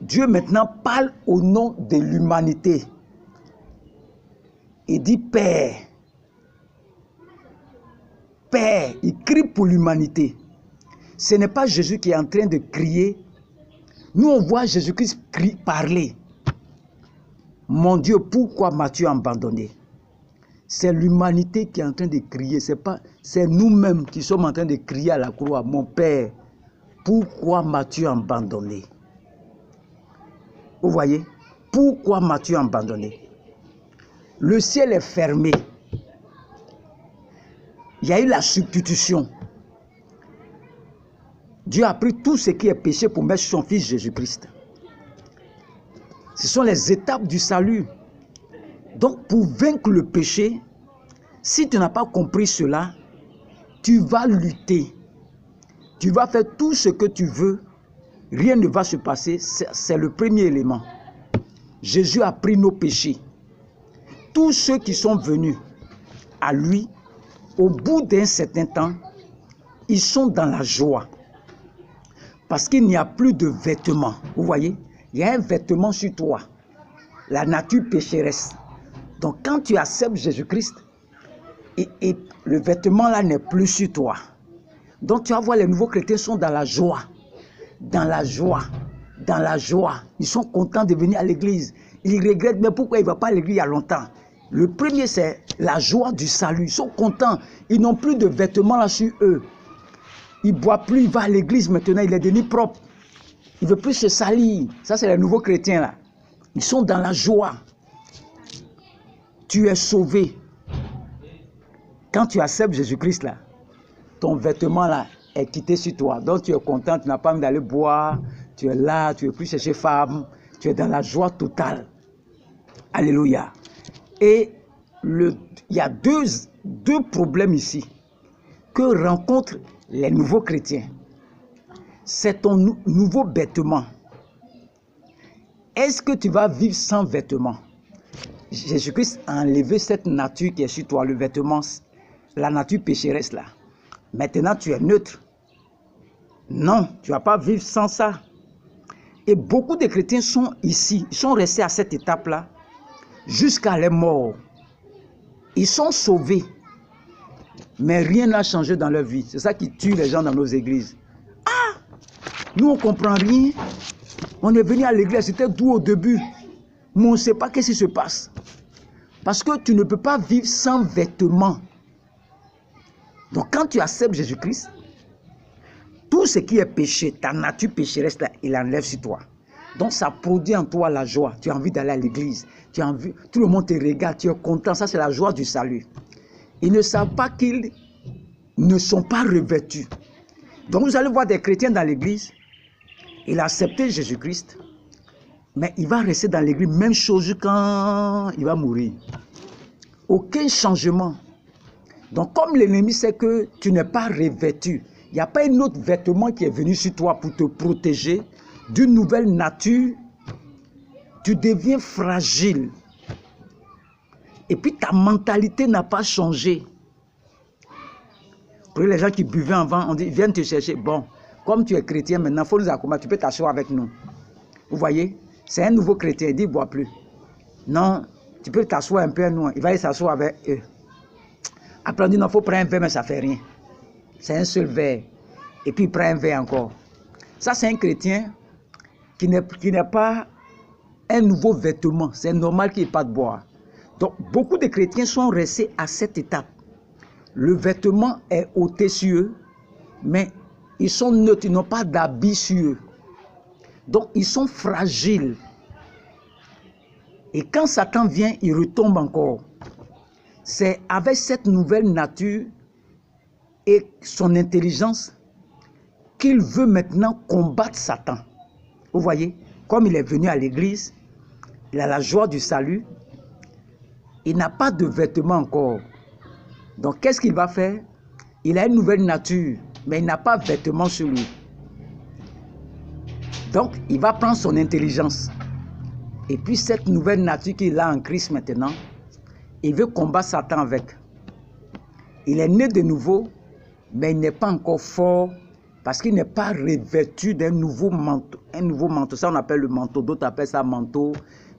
Dieu maintenant parle au nom de l'humanité. Il dit Père. Père, il crie pour l'humanité. Ce n'est pas Jésus qui est en train de crier. Nous, on voit Jésus-Christ parler. Mon Dieu, pourquoi m'as-tu abandonné? C'est l'humanité qui est en train de crier. C'est nous-mêmes qui sommes en train de crier à la croix. Mon Père, pourquoi m'as-tu abandonné? Vous voyez? Pourquoi m'as-tu abandonné? Le ciel est fermé. Il y a eu la substitution. Dieu a pris tout ce qui est péché pour mettre son Fils Jésus-Christ. Ce sont les étapes du salut. Donc, pour vaincre le péché, si tu n'as pas compris cela, tu vas lutter. Tu vas faire tout ce que tu veux. Rien ne va se passer. C'est le premier élément. Jésus a pris nos péchés. Tous ceux qui sont venus à lui, au bout d'un certain temps, ils sont dans la joie. Parce qu'il n'y a plus de vêtements. Vous voyez, il y a un vêtement sur toi. La nature pécheresse. Donc quand tu acceptes Jésus-Christ, et le vêtement là n'est plus sur toi. Donc tu vas voir, les nouveaux chrétiens sont dans la joie. Dans la joie. Dans la joie. Ils sont contents de venir à l'église. Ils regrettent, mais pourquoi il ne va pas à l'église il y a longtemps? Le premier, c'est la joie du salut. Ils sont contents. Ils n'ont plus de vêtements là sur eux. Il ne boit plus, il va à l'église maintenant, il est devenu propre. Il ne veut plus se salir. Ça, c'est les nouveaux chrétiens là. Ils sont dans la joie. Tu es sauvé. Quand tu acceptes Jésus-Christ là, ton vêtement là est quitté sur toi. Donc tu es content, tu n'as pas envie d'aller boire. Tu es là, tu ne veux plus chercher femme. Tu es dans la joie totale. Alléluia. Et il y a deux problèmes ici que rencontrent les nouveaux chrétiens. C'est ton nouveau vêtement. Est-ce que tu vas vivre sans vêtement? Jésus-Christ a enlevé cette nature qui est sur toi, le vêtement, la nature pécheresse là. Maintenant tu es neutre. Non, tu ne vas pas vivre sans ça. Et beaucoup de chrétiens sont ici, ils sont restés à cette étape-là jusqu'à leur mort. Ils sont sauvés, mais rien n'a changé dans leur vie. C'est ça qui tue les gens dans nos églises. Ah! Nous, on ne comprend rien. On est venu à l'église, c'était doux au début. Mais on ne sait pas qu'est-ce qui se passe. Parce que tu ne peux pas vivre sans vêtements. Donc quand tu acceptes Jésus-Christ, tout ce qui est péché, ta nature pécheresse, là, il enlève sur toi. Donc ça produit en toi la joie. Tu as envie d'aller à l'église. Tu as envie, tout le monde te regarde, tu es content. Ça, c'est la joie du salut. Ils ne savent pas qu'ils ne sont pas revêtus. Donc vous allez voir des chrétiens dans l'église. Il a accepté Jésus-Christ. Mais il va rester dans l'église. Même chose quand il va mourir. Aucun changement. Donc comme l'ennemi sait que tu n'es pas revêtu, il n'y a pas un autre vêtement qui est venu sur toi pour te protéger d'une nouvelle nature. Tu deviens fragile. Et puis ta mentalité n'a pas changé. Pour les gens qui buvaient avant, on dit, viens te chercher. Bon, comme tu es chrétien maintenant, il faut nous accompagner, tu peux t'asseoir avec nous. Vous voyez, c'est un nouveau chrétien, il dit, bois plus. Non, tu peux t'asseoir un peu, nous, il va aller s'asseoir avec eux. Après on dit, non, il faut prendre un verre, mais ça ne fait rien. C'est un seul verre. Et puis il prend un verre encore. Ça, c'est un chrétien qui n'est pas un nouveau vêtement. C'est normal qu'il n'y ait pas de boire. Donc, beaucoup de chrétiens sont restés à cette étape. Le vêtement est ôté sur eux, mais Ils sont neutres, ils n'ont pas d'habit sur eux. Donc, ils sont fragiles. Et quand Satan vient, il retombe encore. C'est avec cette nouvelle nature et son intelligence qu'il veut maintenant combattre Satan. Vous voyez, comme il est venu à l'église, il a la joie du salut, il n'a pas de vêtements encore. Donc, qu'est-ce qu'il va faire? Il a une nouvelle nature, mais il n'a pas de vêtements sur lui. Donc, il va prendre son intelligence. Et puis, cette nouvelle nature qu'il a en Christ maintenant, il veut combattre Satan avec. Il est né de nouveau, mais il n'est pas encore fort parce qu'il n'est pas revêtu d'un nouveau manteau. Un nouveau manteau, ça on appelle le manteau, d'autres appellent ça manteau.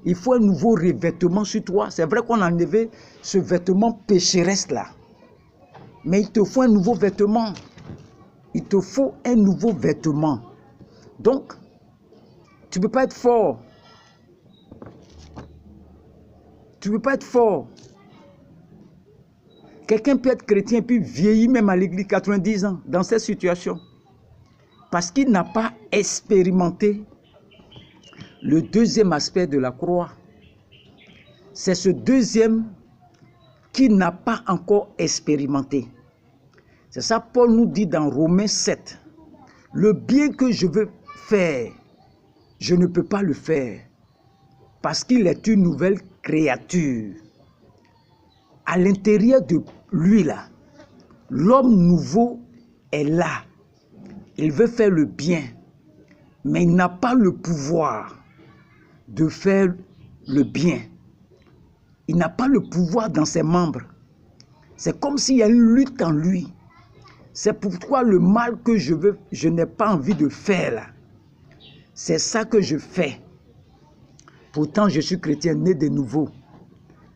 Il faut un nouveau revêtement sur toi. C'est vrai qu'on a enlevé ce vêtement pécheresse là. Mais il te faut un nouveau vêtement. Il te faut un nouveau vêtement. Donc, tu ne peux pas être fort. Tu ne peux pas être fort. Quelqu'un peut être chrétien puis vieillir même à l'église 90 ans dans cette situation. Parce qu'il n'a pas expérimenté le deuxième aspect de la croix. C'est ce deuxième qu'il n'a pas encore expérimenté. C'est ça Paul nous dit dans Romains 7. Le bien que je veux faire, je ne peux pas le faire. Parce qu'il est une nouvelle créature. À l'intérieur de lui là, l'homme nouveau est là. Il veut faire le bien, mais il n'a pas le pouvoir de faire le bien. Il n'a pas le pouvoir dans ses membres. C'est comme s'il y a une lutte en lui. C'est pourquoi le mal que je n'ai pas envie de faire là. C'est ça que je fais. Pourtant, je suis chrétien, né de nouveau.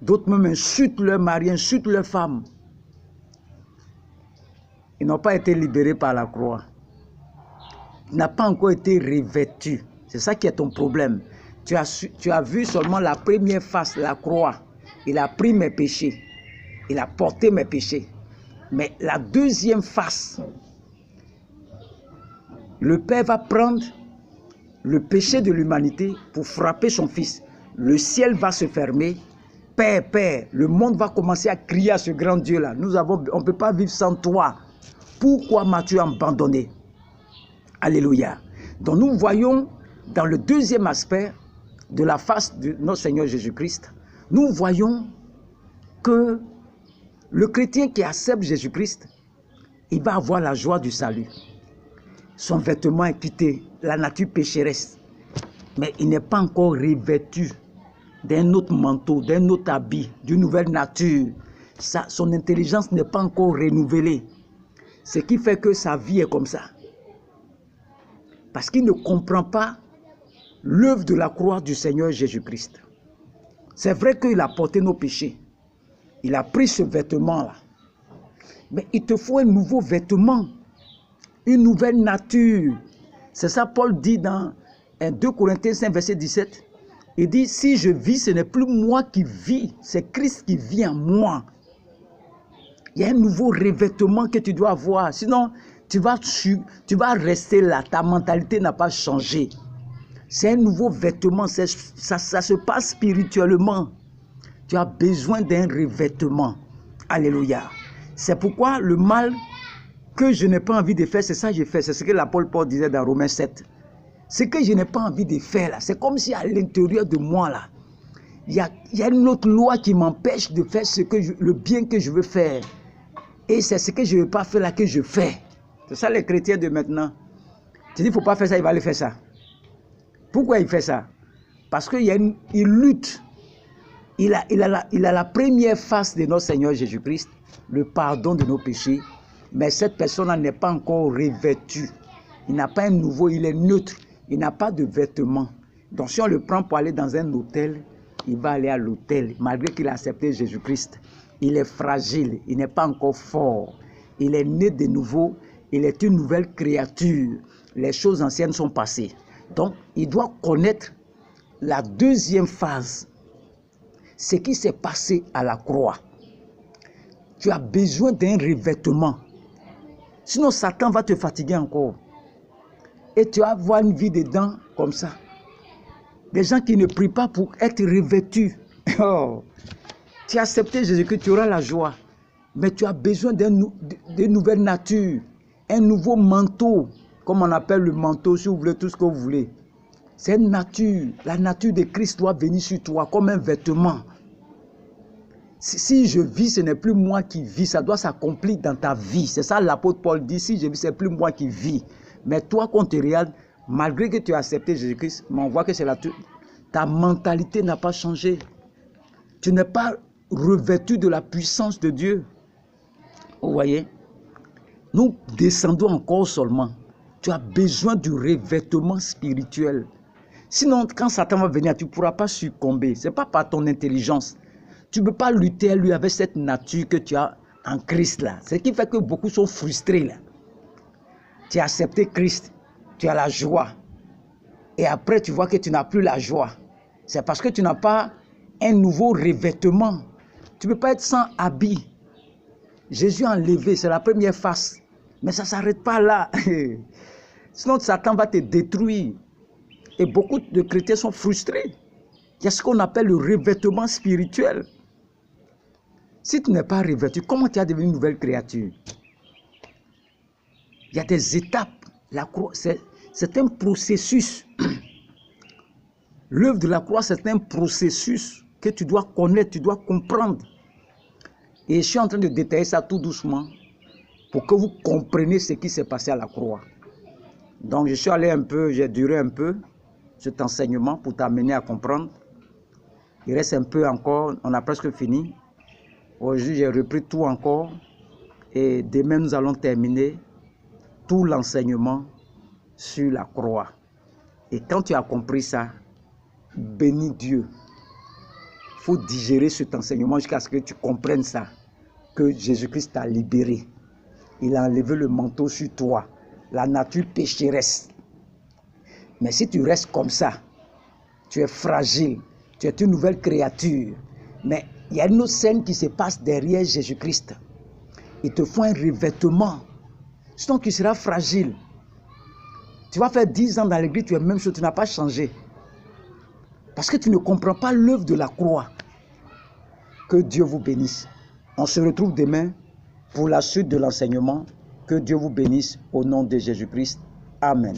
D'autres même insultent leur mari, insultent leur femme. Ils n'ont pas été libérés par la croix. Ils n'ont pas encore été revêtus. C'est ça qui est ton problème. Tu as vu seulement la première face, la croix. Il a pris mes péchés. Il a porté mes péchés. Mais la deuxième face, le Père va prendre le péché de l'humanité pour frapper son Fils. Le ciel va se fermer. Père, Père, le monde va commencer à crier à ce grand Dieu-là. On ne peut pas vivre sans toi. Pourquoi m'as-tu abandonné? Alléluia. Donc nous voyons dans le deuxième aspect de la face de notre Seigneur Jésus-Christ, nous voyons que le chrétien qui accepte Jésus-Christ, il va avoir la joie du salut. Son vêtement est quitté, la nature pécheresse, mais il n'est pas encore revêtu d'un autre manteau, d'un autre habit, d'une nouvelle nature. Son intelligence n'est pas encore renouvelée. Ce qui fait que sa vie est comme ça. Parce qu'il ne comprend pas l'œuvre de la croix du Seigneur Jésus-Christ. C'est vrai qu'il a porté nos péchés. Il a pris ce vêtement-là. Mais il te faut un nouveau vêtement. Une nouvelle nature. C'est ça Paul dit dans 2 Corinthiens 5, verset 17. Il dit, si je vis, ce n'est plus moi qui vis, c'est Christ qui vit en moi. Il y a un nouveau revêtement que tu dois avoir. Sinon, tu vas rester là. Ta mentalité n'a pas changé. C'est un nouveau vêtement. Ça se passe spirituellement. Tu as besoin d'un revêtement. Alléluia. C'est pourquoi le mal que je n'ai pas envie de faire, c'est ça que j'ai fait. C'est ce que l'apôtre Paul disait dans Romains 7. Ce que je n'ai pas envie de faire là, c'est comme si à l'intérieur de moi là, il y a une autre loi qui m'empêche de faire le bien que je veux faire. Et c'est ce que je ne veux pas faire là que je fais. C'est ça les chrétiens de maintenant. Tu dis, il ne faut pas faire ça, il va aller faire ça. Pourquoi il fait ça? Parce qu'il lutte. Il a la première face de notre Seigneur Jésus-Christ, le pardon de nos péchés. Mais cette personne n'est pas encore revêtue. Il n'a pas un nouveau, il est neutre. Il n'a pas de vêtements. Donc si on le prend pour aller dans un hôtel, il va aller à l'hôtel, malgré qu'il a accepté Jésus-Christ. Il est fragile, il n'est pas encore fort. Il est né de nouveau, il est une nouvelle créature. Les choses anciennes sont passées. Donc, il doit connaître la deuxième phase. Ce qui s'est passé à la croix. Tu as besoin d'un revêtement. Sinon, Satan va te fatiguer encore. Et tu vas avoir une vie dedans comme ça. Des gens qui ne prient pas pour être revêtus. Oh. Tu as accepté Jésus-Christ, tu auras la joie. Mais tu as besoin d'une nouvelle nature. Un nouveau manteau. Comme on appelle le manteau, si vous voulez, tout ce que vous voulez. C'est une nature. La nature de Christ doit venir sur toi comme un vêtement. Si je vis, ce n'est plus moi qui vis. Ça doit s'accomplir dans ta vie. C'est ça l'apôtre Paul dit. Si je vis, ce n'est plus moi qui vis. Mais toi, quand tu regardes, malgré que tu as accepté Jésus-Christ, on voit que c'est ta mentalité n'a pas changé. Tu n'es pas revêtu de la puissance de Dieu. Vous voyez? Nous descendons encore seulement. Tu as besoin du revêtement spirituel. Sinon, quand Satan va venir, tu ne pourras pas succomber. Ce n'est pas par ton intelligence. Tu ne peux pas lutter lui avec cette nature que tu as en Christ là. Ce qui fait que beaucoup sont frustrés là. Tu as accepté Christ, tu as la joie. Et après, tu vois que tu n'as plus la joie. C'est parce que tu n'as pas un nouveau revêtement. Tu ne peux pas être sans habit. Jésus a enlevé, c'est la première face. Mais ça ne s'arrête pas là. Sinon, Satan va te détruire. Et beaucoup de chrétiens sont frustrés. Il y a ce qu'on appelle le revêtement spirituel. Si tu n'es pas revêtu, comment tu as devenu une nouvelle créature? Il y a des étapes. La croix, c'est un processus. L'œuvre de la croix, c'est un processus que tu dois connaître, tu dois comprendre. Et je suis en train de détailler ça tout doucement pour que vous compreniez ce qui s'est passé à la croix. Donc, je suis allé un peu, j'ai duré un peu cet enseignement pour t'amener à comprendre. Il reste un peu encore, on a presque fini. Aujourd'hui, j'ai repris tout encore. Et demain, nous allons terminer tout l'enseignement sur la croix. Et quand tu as compris ça, bénis Dieu. Il faut digérer cet enseignement jusqu'à ce que tu comprennes ça. Que Jésus-Christ t'a libéré. Il a enlevé le manteau sur toi. La nature pécheresse. Mais si tu restes comme ça, tu es fragile. Tu es une nouvelle créature. Mais il y a une autre scène qui se passe derrière Jésus-Christ. Il te faut un revêtement. Sinon tu seras fragile. Tu vas faire 10 ans dans l'église, tu es même chose, tu n'as pas changé. Parce que tu ne comprends pas l'œuvre de la croix. Que Dieu vous bénisse. On se retrouve demain pour la suite de l'enseignement. Que Dieu vous bénisse au nom de Jésus-Christ. Amen.